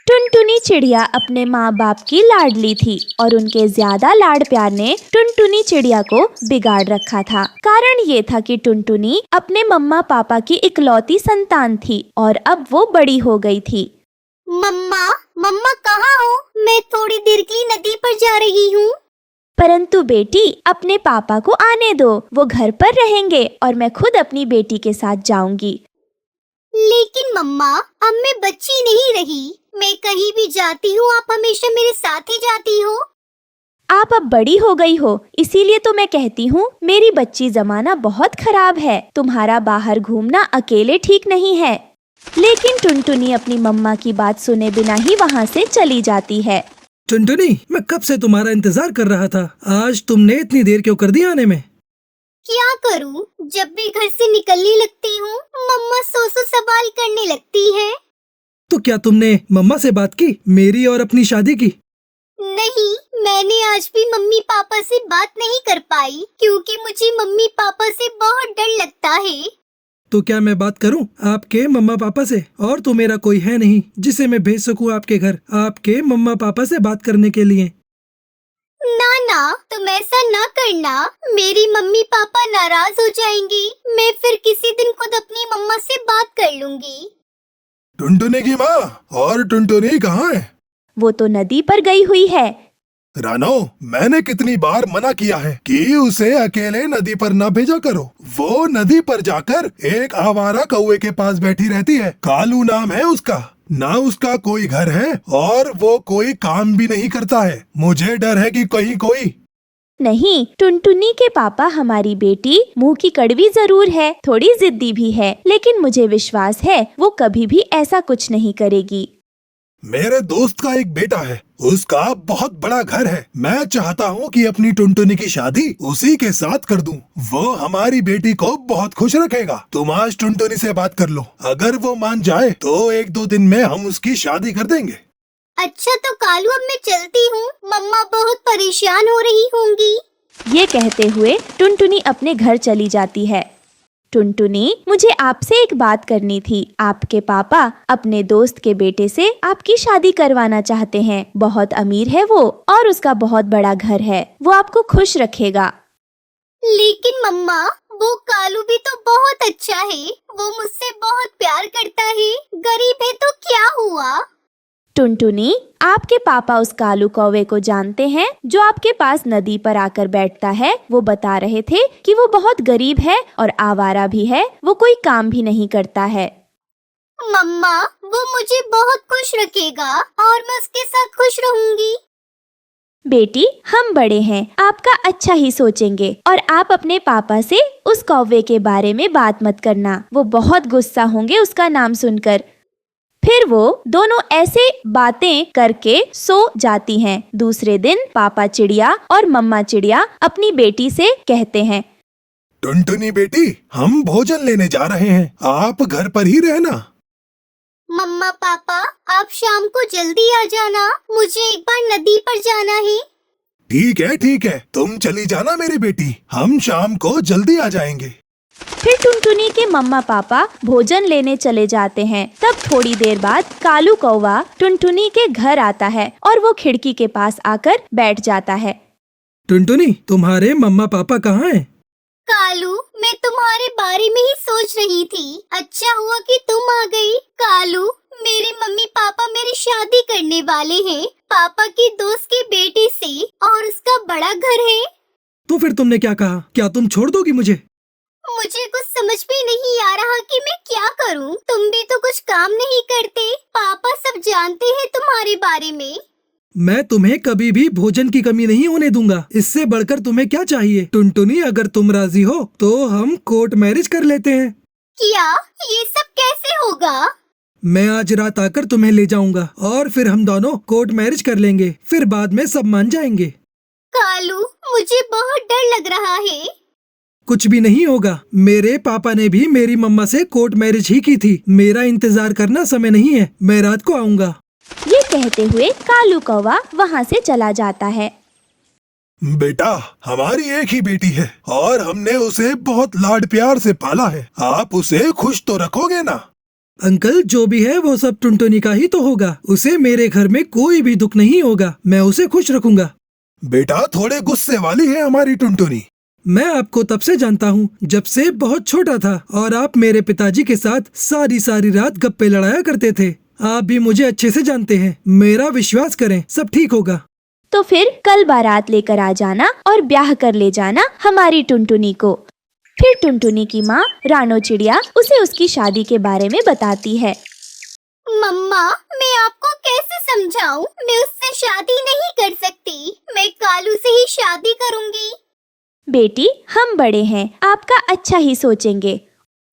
टुनटुनी चिड़िया अपने माँ बाप की लाडली थी और उनके ज्यादा लाड प्यार ने टुनटुनी चिड़िया को बिगाड़ रखा था। कारण ये था कि टुनटुनी अपने मम्मा पापा की इकलौती संतान थी और अब वो बड़ी हो गई थी। मम्मा मम्मा कहाँ हो? मैं थोड़ी देर के लिए नदी पर जा रही हूँ। परंतु बेटी, अपने पापा को आने दो, वो घर पर रहेंगे और मैं खुद अपनी बेटी के साथ जाऊंगी। लेकिन मम्मा, अब मैं बच्ची नहीं रही। मैं कहीं भी जाती हूँ आप हमेशा मेरे साथ ही जाती हो। आप अब बड़ी हो गई हो, इसीलिए तो मैं कहती हूँ मेरी बच्ची, जमाना बहुत खराब है, तुम्हारा बाहर घूमना अकेले ठीक नहीं है। लेकिन टुनटुनी अपनी मम्मा की बात सुने बिना ही वहाँ से चली जाती है। टुनटुनी, मैं कब से तुम्हारा इंतजार कर रहा था। आज तुमने इतनी देर क्यों कर दी आने में? क्या करूँ, जब भी घर से निकलने लगती हूँ मम्मा सौ सवाल करने लगती है। तो क्या तुमने मम्मा से बात की, मेरी और अपनी शादी की? नहीं, मैंने आज भी मम्मी पापा से बात नहीं कर पाई क्योंकि मुझे मम्मी पापा से बहुत डर लगता है। तो क्या मैं बात करूं आपके मम्मा पापा से? और तो मेरा कोई है नहीं जिसे मैं भेज सकूं आपके घर, आपके मम्मा पापा से बात करने के लिए। ना ना, तुम ऐसा ना करना, मेरी मम्मी पापा नाराज हो जाएंगे। मैं फिर किसी दिन खुद अपनी मम्मा से बात कर लूंगी। टुनटुनी की माँ, और टुनटुनी कहाँ है? वो तो नदी पर गई हुई है। रानो, मैंने कितनी बार मना किया है कि उसे अकेले नदी पर न भेजा करो। वो नदी पर जाकर एक आवारा कौवे के पास बैठी रहती है। कालू नाम है उसका। ना उसका कोई घर है और वो कोई काम भी नहीं करता है। मुझे डर है कि कहीं कोई। नहीं, टुनटुनी के पापा हमारी बेटी मुंह की कड़वी जरूर है, थोड़ी जिद्दी भी है, लेकिन मुझे विश्वास है वो कभी भी ऐसा कुछ नहीं करेगी। मेरे दोस्त का एक बेटा है, उसका बहुत बड़ा घर है। मैं चाहता हूँ कि अपनी टुनटुनी की शादी उसी के साथ कर दूँ। वो हमारी बेटी को बहुत खुश रखेगा। तुम आज टुनटुनी से बात कर लो, अगर वो मान जाए तो एक दो दिन में हम उसकी शादी कर देंगे। अच्छा तो कालू, अब मैं चलती हूँ, मम्मा बहुत परेशान हो रही होंगी। ये कहते हुए टुनटुनी अपने घर चली जाती है। टुनटुनी, मुझे आपसे एक बात करनी थी। आपके पापा अपने दोस्त के बेटे से आपकी शादी करवाना चाहते हैं। बहुत अमीर है वो और उसका बहुत बड़ा घर है, वो आपको खुश रखेगा। लेकिन मम्मा, वो कालू भी तो बहुत अच्छा है। वो मुझसे बहुत प्यार करता है। गरीब है तो क्या हुआ? टुनटुनी, आपके पापा उस कालू कौवे को जानते हैं जो आपके पास नदी पर आकर बैठता है। वो बता रहे थे कि वो बहुत गरीब है और आवारा भी है, वो कोई काम भी नहीं करता है। मम्मा, वो मुझे बहुत खुश रखेगा और मैं उसके साथ खुश रहूंगी। बेटी, हम बड़े हैं, आपका अच्छा ही सोचेंगे और आप अपने पापा से उस कौवे के बारे में बात मत करना। वो बहुत गुस्सा होंगे उसका नाम सुनकर। फिर वो दोनों ऐसे बातें करके सो जाती हैं। दूसरे दिन पापा चिड़िया और मम्मा चिड़िया अपनी बेटी से कहते हैं, टुनटुनी बेटी, हम भोजन लेने जा रहे हैं, आप घर पर ही रहना। मम्मा पापा, आप शाम को जल्दी आ जाना, मुझे एक बार नदी पर जाना है। ठीक है, तुम चली जाना मेरी बेटी, हम शाम को जल्दी आ जाएंगे। फिर टुनटुनी के मम्मा पापा भोजन लेने चले जाते हैं। तब थोड़ी देर बाद कालू कौवा टुनटुनी के घर आता है और वो खिड़की के पास आकर बैठ जाता है। टुनटुनी, तुम्हारे मम्मा पापा कहाँ हैं? कालू, मैं तुम्हारे बारे में ही सोच रही थी। अच्छा हुआ कि तुम आ गई। कालू, मेरे मम्मी पापा मेरी शादी करने वाले हैं, पापा की दोस्त के बेटे से, और उसका बड़ा घर है। तो फिर तुमने क्या कहा? क्या तुम छोड़ दोगी मुझे? मुझे कुछ समझ में नहीं आ रहा कि मैं क्या करूं। तुम भी तो कुछ काम नहीं करते। पापा सब जानते हैं तुम्हारे बारे में। मैं तुम्हें कभी भी भोजन की कमी नहीं होने दूंगा। इससे बढ़कर तुम्हें क्या चाहिए? टुनटुनी, अगर तुम राजी हो तो हम कोर्ट मैरिज कर लेते हैं। क्या? ये सब कैसे होगा? मैं आज रात आकर तुम्हें ले जाऊंगा और फिर हम दोनों कोर्ट मैरिज कर लेंगे। फिर बाद में सब मान जाएंगे। कालू, मुझे बहुत डर लग रहा है। कुछ भी नहीं होगा। मेरे पापा ने भी मेरी मम्मा से कोर्ट मैरिज ही की थी। मेरा इंतजार करना समय नहीं है, मैं रात को आऊंगा। ये कहते हुए कालू कौवा वहाँ से चला जाता है। बेटा, हमारी एक ही बेटी है और हमने उसे बहुत लाड प्यार से पाला है। आप उसे खुश तो रखोगे ना? अंकल जो भी है वो सब टुनटुनी का ही तो होगा। उसे मेरे घर में कोई भी दुख नहीं होगा। मैं उसे खुश रखूंगा। बेटा थोड़े गुस्से वाली है हमारी टुनटुनी। मैं आपको तब से जानता हूँ जब से बहुत छोटा था और आप मेरे पिताजी के साथ सारी सारी रात गप्पे लड़ाया करते थे। आप भी मुझे अच्छे से जानते हैं। मेरा विश्वास करें, सब ठीक होगा। तो फिर कल बारात लेकर आ जाना और ब्याह कर ले जाना हमारी टुनटुनी को। फिर टुनटुनी की माँ रानो चिड़िया उसे उसकी शादी के बारे में बताती है। मम्मा, मैं आपको कैसे समझाऊं? मैं उससे शादी नहीं कर सकती। मैं कालू से ही शादी करूंगी। बेटी हम बड़े हैं, आपका अच्छा ही सोचेंगे।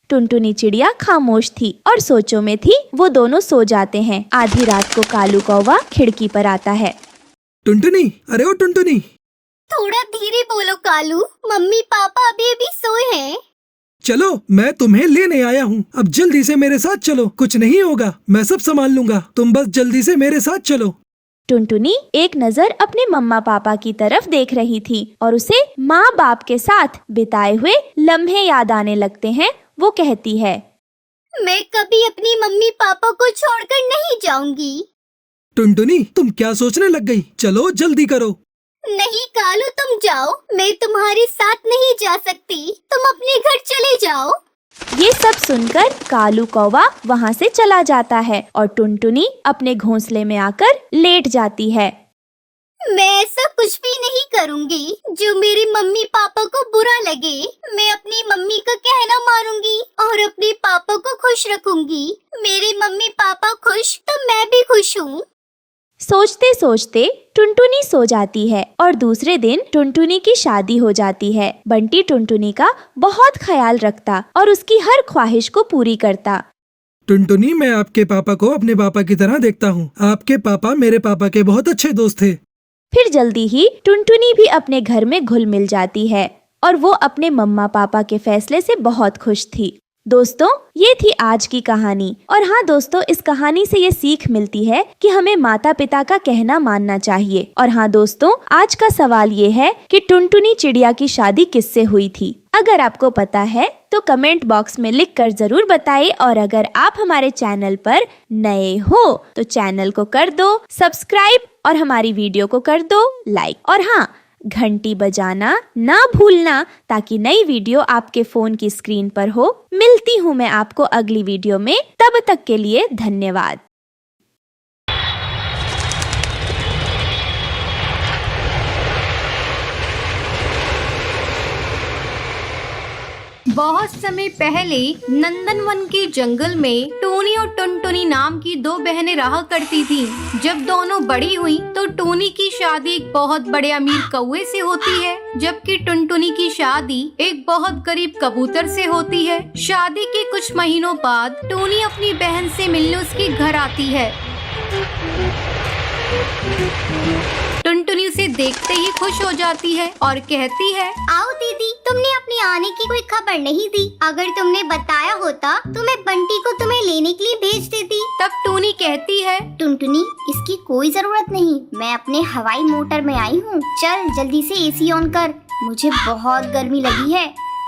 टुनटुनी चिड़िया खामोश थी और सोचों में थी। वो दोनों सो जाते हैं। आधी रात को कालू कौवा खिड़की पर आता है। टुनटुनी, अरे ओ टुनटुनी। थोड़ा धीरे बोलो कालू, मम्मी पापा अभी अभी सोए हैं। चलो मैं तुम्हें लेने आया हूँ। अब जल्दी से मेरे साथ चलो। कुछ नहीं होगा, मैं सब संभाल लूंगा। तुम बस जल्दी से मेरे साथ चलो। टुनटुनी एक नजर अपने मम्मा पापा की तरफ देख रही थी और उसे माँ बाप के साथ बिताए हुए लम्हे याद आने लगते हैं। वो कहती है, मैं कभी अपनी मम्मी पापा को छोड़कर नहीं जाऊंगी। टुनटुनी तुम क्या सोचने लग गई? चलो जल्दी करो। नहीं कालू, तुम जाओ। मैं तुम्हारे साथ नहीं जा सकती। तुम अपने घर चले जाओ। ये सब सुनकर कालू कौवा वहाँ से चला जाता है और टुनटुनी अपने घोंसले में आकर लेट जाती है। मैं ऐसा कुछ भी नहीं करूंगी जो मेरे मम्मी पापा को बुरा लगे। मैं अपनी मम्मी का कहना मानूंगी और अपने पापा को खुश रखूंगी। मेरे मम्मी पापा खुश तो मैं भी खुश हूँ। सोचते सोचते टुनटुनी सो जाती है और दूसरे दिन टुनटुनी की शादी हो जाती है। बंटी टुनटुनी का बहुत ख्याल रखता और उसकी हर ख्वाहिश को पूरी करता। टुनटुनी मैं आपके पापा को अपने पापा की तरह देखता हूँ। आपके पापा मेरे पापा के बहुत अच्छे दोस्त थे। फिर जल्दी ही टुनटुनी भी अपने घर में घुल मिल जाती है और वो अपने मम्मा पापा के फैसले से बहुत खुश थी। दोस्तों, ये थी आज की कहानी। और हाँ दोस्तों, इस कहानी से ये सीख मिलती है कि हमें माता पिता का कहना मानना चाहिए। और हाँ दोस्तों, आज का सवाल ये है कि टुनटुनी चिड़िया की शादी किससे हुई थी? अगर आपको पता है तो कमेंट बॉक्स में लिख कर जरूर बताइए। और अगर आप हमारे चैनल पर नए हो तो चैनल को कर दो सब्सक्राइब और हमारी वीडियो को कर दो लाइक। और हाँ, घंटी बजाना ना भूलना ताकि नई वीडियो आपके फोन की स्क्रीन पर हो। मिलती हूँ मैं आपको अगली वीडियो में। तब तक के लिए धन्यवाद। बहुत समय पहले नंदनवन के जंगल में टोनी और टुनटुनी नाम की दो बहनें रहा करती थीं। जब दोनों बड़ी हुई तो टोनी की शादी एक बहुत बड़े अमीर कौवे से होती है, जबकि टुनटुनी की शादी एक बहुत गरीब कबूतर से होती है। शादी के कुछ महीनों बाद टोनी अपनी बहन से मिलने उसके घर आती है। टुनटुनी उसे देखते ही खुश हो जाती है और कहती है, आओ दीदी, तुमने अपने आने की कोई खबर नहीं दी। अगर तुमने बताया होता तो मैं बंटी को तुम्हें लेने के लिए भेज देती। तब टोनी कहती है, टुनटुनी, इसकी कोई जरूरत नहीं। मैं अपने हवाई मोटर में आई हूँ। चल जल्दी से एसी ऑन कर, मुझे बहुत गर्मी लगी है।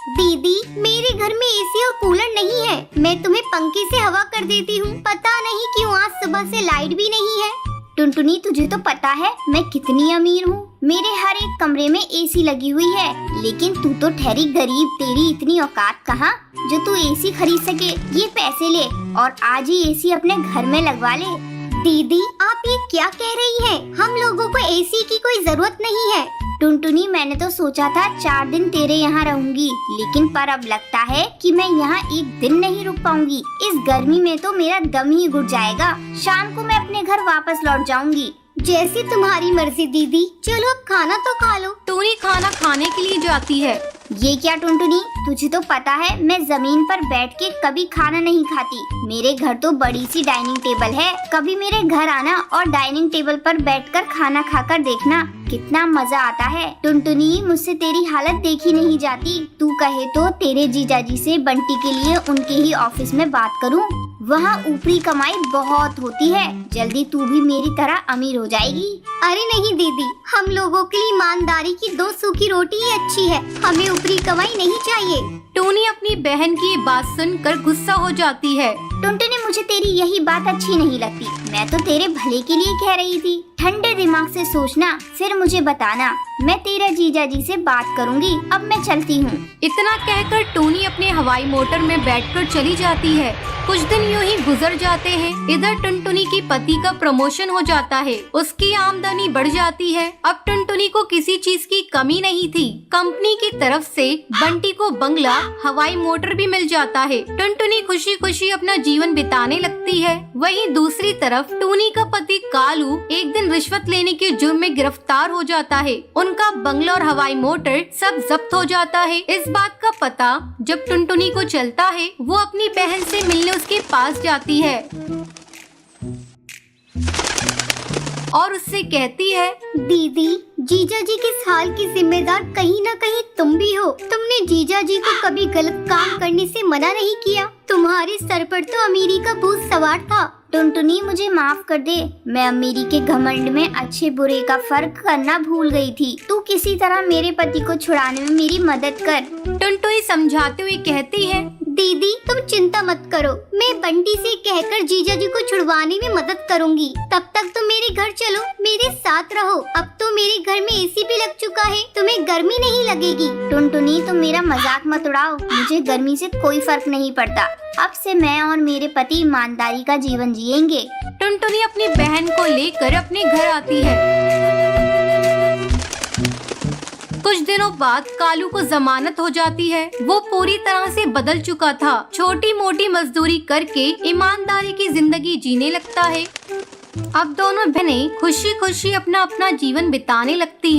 दीदी, मेरे घर में एसी और कूलर नहीं है। मैं तुम्हें पंखे से हवा कर देती हूँ। पता नहीं क्यों आज सुबह से लाइट भी नहीं है। टुनटुनी, तुझे तो पता है मैं कितनी अमीर हूँ। मेरे हर एक कमरे में एसी लगी हुई है, लेकिन तू तो ठहरी गरीब। तेरी इतनी औकात कहाँ जो तू एसी खरीद सके। ये पैसे ले और आज ही एसी अपने घर में लगवा ले। दीदी, आप ये क्या कह रही हैं? हम लोगों को एसी की कोई जरूरत नहीं है। टुनटुनी, मैंने तो सोचा था 4 दिन तेरे यहाँ रहूंगी, लेकिन पर अब लगता है कि मैं यहाँ एक दिन नहीं रुक पाऊंगी। इस गर्मी में तो मेरा दम ही घुट जाएगा। शाम को मैं अपने घर वापस लौट जाऊंगी। जैसी तुम्हारी मर्जी दीदी। चलो अब खाना तो खा लो। टोनी खाना खाने के लिए जाती है। ये क्या टुनटुनी, तुझे तो पता है मैं जमीन पर बैठ के कभी खाना नहीं खाती। मेरे घर तो बड़ी सी डाइनिंग टेबल है। कभी मेरे घर आना और डाइनिंग टेबल पर बैठकर खाना खाकर देखना, कितना मजा आता है। टुनटुनी, मुझसे तेरी हालत देखी नहीं जाती। तू कहे तो तेरे जीजाजी से बंटी के लिए उनके ही ऑफिस में बात करूं। वहाँ ऊपरी कमाई बहुत होती है, जल्दी तू भी मेरी तरह अमीर हो जाएगी। अरे नहीं दीदी, हम लोगों के लिए ईमानदारी की 2 सूखी रोटी ही अच्छी है, हमें ऊपरी कमाई नहीं चाहिए। टोनी अपनी बहन की ये बात सुनकर गुस्सा हो जाती है। टुनटुनी, मुझे तेरी यही बात अच्छी नहीं लगती, मैं तो तेरे भले के लिए कह रही थी। ठंडे दिमाग से सोचना, फिर मुझे बताना, मैं तेरा जीजा जी से बात करूंगी। अब मैं चलती हूँ। इतना कहकर टोनी अपने हवाई मोटर में बैठकर चली जाती है। कुछ दिन यूं ही गुजर जाते हैं। इधर टुनटुनी की पति का प्रमोशन हो जाता है, उसकी आमदनी बढ़ जाती है। अब टुनटुनी को किसी चीज की कमी नहीं थी। कंपनी की तरफ से बंटी को बंगला, हवाई मोटर भी मिल जाता है। टुनटुनी खुशी खुशी अपना जीवन बिताने लगती है। वहीं दूसरी तरफ टोनी का पति कालू एक दिन रिश्वत लेने के जुर्म में गिरफ्तार हो जाता है। उनका बंगला और हवाई मोटर सब जब्त हो जाता है। इस बात का पता जब टुनटुनी को चलता है, वो अपनी बहन से मिलने उसके पास जाती है और उससे कहती है, दीदी, जीजा जी के इस हाल की जिम्मेदार कहीं न कहीं तुम भी हो। तुमने जीजा जी को कभी गलत काम करने से मना नहीं किया। तुम्हारे सर पर तो अमीरी का भूत सवार था। टुनटुनी, मुझे माफ कर दे, मैं अमीरी के घमंड में अच्छे बुरे का फर्क करना भूल गई थी। तू किसी तरह मेरे पति को छुड़ाने में मेरी मदद कर। टुनटुनी समझाते हुए कहती है, दीदी, तुम चिंता मत करो, मैं बंटी से कहकर जीजा जी को छुड़वाने में मदद करूंगी। तब तक तुम मेरे घर चलो, मेरे साथ रहो। अब तो मेरे घर में एसी भी लग चुका है, तुम्हें गर्मी नहीं लगेगी। टुनटुनी, तुम मेरा मजाक मत उड़ाओ, मुझे गर्मी से कोई फर्क नहीं पड़ता। अब से मैं और मेरे पति ईमानदारी का जीवन जिएंगे। टुनटुनी अपनी बहन को लेकर अपने घर आती है। कुछ दिनों बाद कालू को जमानत हो जाती है। वो पूरी तरह से बदल चुका था। छोटी मोटी मजदूरी करके ईमानदारी की जिंदगी जीने लगता है। अब दोनों बहनें खुशी खुशी अपना अपना जीवन बिताने लगती हैं।